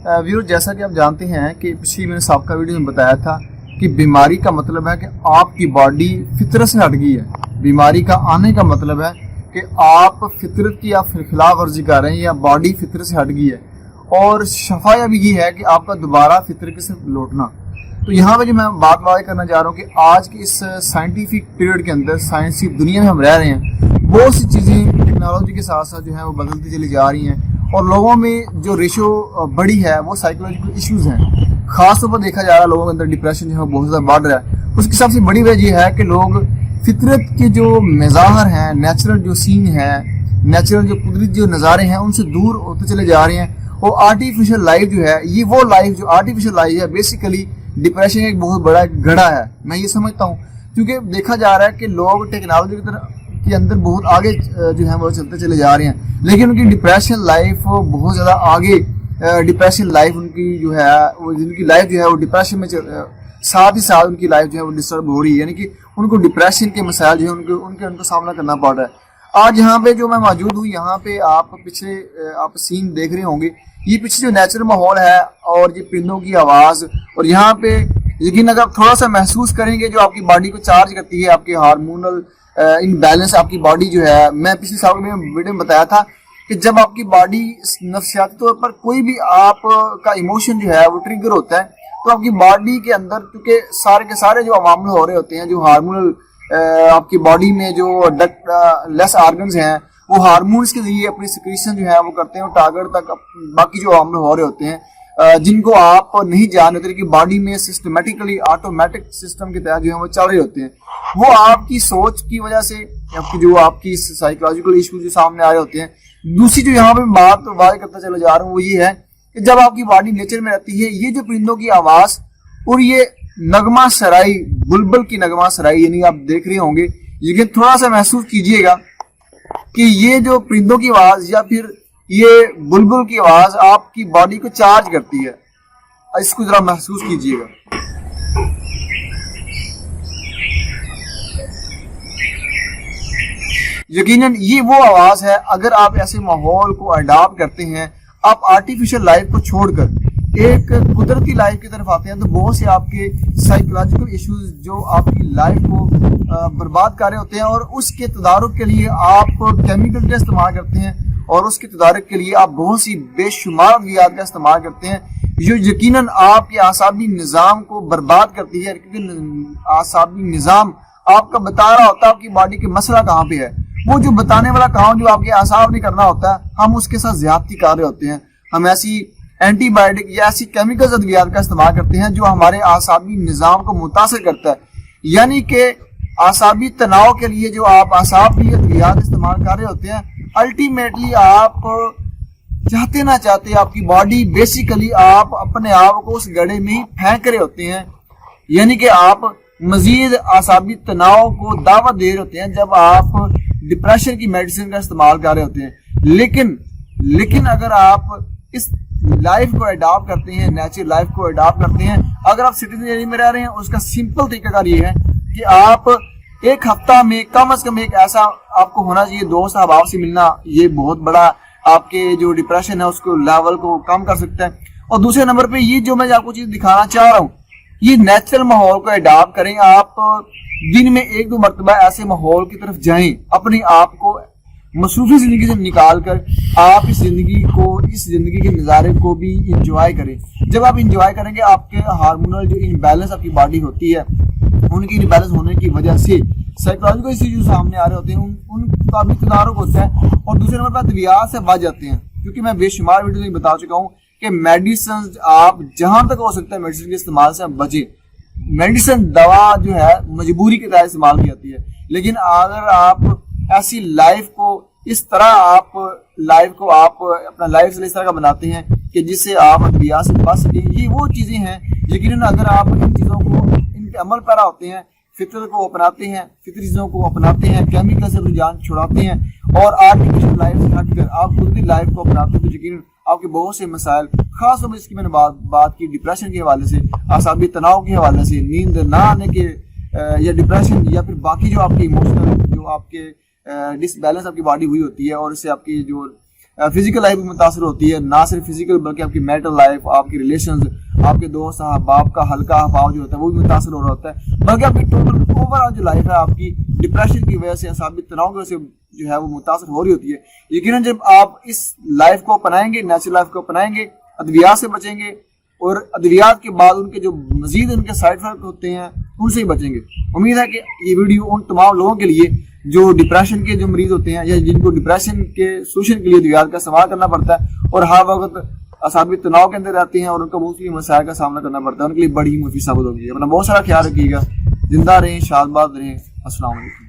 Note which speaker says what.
Speaker 1: Viewer जैसा कि आप जानते हैं कि पिछली मैंने सबका वीडियो में बताया था कि बीमारी का मतलब है कि आपकी बॉडी फितरत से हट गई है। बीमारी का आने का मतलब है कि आप फितरत की आप खिलाफ वर्जी कर रहे हैं या बॉडी फितरत से हट गई है, और शफा भी ये है कि आपका दोबारा फितरत की तरफ लौटना। तो यहाँ पे जो मैं बात करना चाह रहा हूँ कि आज की इस साइंटिफिक पीरियड के अंदर, साइंसी दुनिया में हम रह रहे हैं, बहुत सी चीज़ें टेक्नोलॉजी के साथ साथ जो है वो बदलती चली जा रही हैं, और लोगों में जो रेशो बढ़ी है वो साइकोलॉजिकल इश्यूज़ हैं। खास तौर पर देखा जा रहा है लोगों के अंदर डिप्रेशन जो है बहुत ज़्यादा बढ़ रहा है। उसकी सबसे बड़ी वजह यह है कि लोग फितरत के जो मज़ाहर हैं, नेचुरल जो सीन है, नेचुरल जो कुदरती जो नज़ारे हैं, उनसे दूर होते चले जा रहे हैं। और आर्टिफिशियल लाइफ जो है, ये वो लाइफ जो आर्टिफिशियल लाइफ है, बेसिकली डिप्रेशन एक बहुत बड़ा गड़ा है, मैं ये समझता हूँ। क्योंकि देखा जा रहा है कि लोग टेक्नोलॉजी की तरफ के अंदर बहुत आगे जो है वो चलते चले जा रहे हैं, लेकिन उनकी डिप्रेशन लाइफ बहुत ज़्यादा आगे, डिप्रेशन लाइफ उनकी जो है वो, जिनकी लाइफ जो है वो डिप्रेशन में साथ ही साथ उनकी लाइफ जो है वो डिस्टर्ब हो रही है, यानी कि उनको डिप्रेशन के मसाइल जो है उनको सामना करना पड़ रहा है। आज यहाँ पे जो मैं मौजूद हूँ, यहाँ पे आप पीछे आप सीन देख रहे होंगे, ये पीछे जो नेचुरल माहौल है और ये परिंदों की आवाज़, और यहाँ पे यकीन अगर थोड़ा सा महसूस करेंगे जो आपकी बॉडी को चार्ज करती है, आपके हार्मोनल इनबैलेंस आपकी बॉडी जो है, मैं पिछले साल में वीडियो में बताया था कि जब आपकी बॉडी नफ्सियाती तौर पर कोई भी आप का इमोशन जो है वो ट्रिगर होता है, तो आपकी बॉडी के अंदर क्योंकि सारे के सारे जो अमामल हो रहे होते हैं, जो हार्मोनल आपकी बॉडी में जो लेस ऑर्गन्स हैं वो हार्मोन्स के जरिए अपनी सिक्रीशन जो है वो करते हैं, टारगेट तक बाकी जो अमल हो रहे होते हैं जिनको आप नहीं जान होते, कि बॉडी में सिस्टमेटिकली ऑटोमेटिक सिस्टम के तहत जो है वो चल रहे होते हैं। वो आपकी सोच की वजह से, आपकी जो आपकी साइकोलॉजिकल इशू जो सामने आ रहे होते हैं। दूसरी जो यहाँ पे बात वाज़ करता चला जा रहा हूँ वो ये है कि जब आपकी बॉडी नेचर में रहती है, ये जो परिंदों की आवाज़ और ये नगमा सराई, बुलबुल की नगमा सराई, यानी आप देख रहे होंगे, लेकिन थोड़ा सा महसूस कीजिएगा कि ये जो परिंदों की आवाज़ या फिर ये बुलबुल की आवाज़ आपकी बॉडी को चार्ज करती है। इसको जरा महसूस कीजिएगा। यकीनन ये वो आवाज़ है, अगर आप ऐसे माहौल को अडॉप्ट करते हैं, आप आर्टिफिशियल लाइफ को छोड़कर एक कुदरती लाइफ की तरफ आते हैं, तो बहुत से आपके साइकोलॉजिकल इश्यूज जो आपकी लाइफ को बर्बाद कर रहे होते हैं, और उसके तदारुक के लिए आप केमिकल का इस्तेमाल करते हैं, और उसके तदारुक के लिए आप बहुत सी बेशुमार अद्वियात का इस्तेमाल करते हैं, जो यकीनन आपके आसाबी निज़ाम को बर्बाद करती है। क्योंकि आसाबी निज़ाम आपका बता रहा होता है आपकी बॉडी के मसला कहाँ पे है, वो जो बताने वाला काम जो आपके आसाब ने करना होता है, हम उसके साथ ज्यादती कर रहे होते हैं। हम ऐसी एंटीबायोटिक या ऐसी केमिकल अद्वियात का इस्तेमाल करते हैं जो हमारे आसाबी निज़ाम को मुतासिर करता है, यानी कि आसाबी तनाव के लिए जो आप आसाबी अद्वियात इस्तेमाल कर रहे होते हैं, अल्टीमेटली आप चाहते ना चाहते आपकी बॉडी बेसिकली आप अपने आप को उस गड्ढे में ही फेंक रहे होते हैं, यानी कि आप मजीद आसाबी तनाव को दावत दे रहे होते हैं जब आप डिप्रेशन की मेडिसिन का इस्तेमाल कर रहे होते हैं। लेकिन अगर आप इस लाइफ को अडॉप्ट करते हैं, नेचुरल लाइफ को अडॉप्ट करते हैं, अगर आप सिटीजन एरिया में रह रहे हैं, उसका सिंपल तरीकाकार ये है कि आप एक हफ्ता में कम से कम एक ऐसा आपको होना चाहिए दोस्त अहबाब से मिलना। ये बहुत बड़ा आपके जो डिप्रेशन है उसको लेवल को कम कर सकता है। और दूसरे नंबर पे ये जो मैं आपको चीज दिखाना चाह रहा हूँ, ये नेचुरल माहौल को अडॉप्ट करें। आप दिन में 1-2 मरतबा ऐसे माहौल की तरफ जाएं, अपने आप को मसरूफी जिंदगी से निकाल कर आप इस जिंदगी के नज़ारे को भी इंजॉय करें। जब आप इंजॉय करेंगे, आपके हार्मोनल जो इनबैलेंस आपकी बॉडी होती है, उनकी इनबैलेंस होने की वजह से साइकोलॉजिकल इश्यूज जो सामने आ रहे होते हैं उनका भी तदारुक होता है। और दूसरे नंबर पर अद्वियात से बच जाते हैं, क्योंकि मैं बेशुमार वीडियो में बता चुका हूँ कि मेडिसिन आप जहां तक हो सकता है मेडिसिन के इस्तेमाल से बचे। मेडिसिन दवा जो है मजबूरी के तहत इस्तेमाल की जाती है, लेकिन अगर आप ऐसी लाइफ को इस तरह आप अपना लाइफ इस तरह का बनाते हैं कि जिससे आप अद्वियात से बच सकें, ये वो चीज़ें हैं यकीनन अगर आप इन चीज़ों को इनके अमल पैरा होते हैं, फितरत को अपनाते हैं, फितरी चीज़ों को अपनाते हैं, केमिकल से रुझान छुड़ाते हैं और आर्टिफिशियल लाइफ से हटकर आप खुद की लाइफ को अपनाते हैं, तो यकीनन आपके बहुत से मसाइल, खास तौर पर जिसकी मैंने बात की डिप्रेशन के हवाले से, आसाबी तनाव के हवाले से, नींद ना आने के या डिप्रेशन या फिर बाकी जो आपके इमोशनल जो आपके डिसबैलेंस आपकी बॉडी हुई होती है और इससे आपकी जो فزیکل لائف بھی متاثر ہوتی ہے، نہ صرف فزیکل بلکہ آپ کی میٹل لائف، آپ کی ریلیشنز، آپ کے دوست احباب کا ہلکا ہفاؤ جو ہوتا ہے وہ بھی متاثر ہو رہا ہوتا ہے، بلکہ آپ کی ٹوٹل اوور آل جو لائف ہے آپ کی ڈپریشن کی وجہ سے، اعصابی تناؤ کی وجہ سے جو ہے وہ متاثر ہو رہی ہوتی ہے۔ یقیناً جب آپ اس لائف کو اپنائیں گے، نیچرل لائف کو اپنائیں گے، ادویات سے بچیں گے، اور ادویات کے بعد ان کے جو مزید ان کے سائڈ افیکٹ ہوتے ہیں ان سے ہی بچیں گے۔ امید ہے کہ یہ ویڈیو ان تمام لوگوں کے لیے جو ڈپریشن کے جو مریض ہوتے ہیں یا جن کو ڈپریشن کے سولوشن کے لیے ادویات کا استعمال کرنا پڑتا ہے اور ہر وقت اعصابی تناؤ کے اندر رہتے ہیں اور ان کو مختلف مسائل کا سامنا کرنا پڑتا ہے، ان کے لیے بڑی مفید ثابت ہوگی۔ اپنا بہت سارا خیال رکھیے گا، زندہ رہیں، شاد باد رہیں، السلام علیکم۔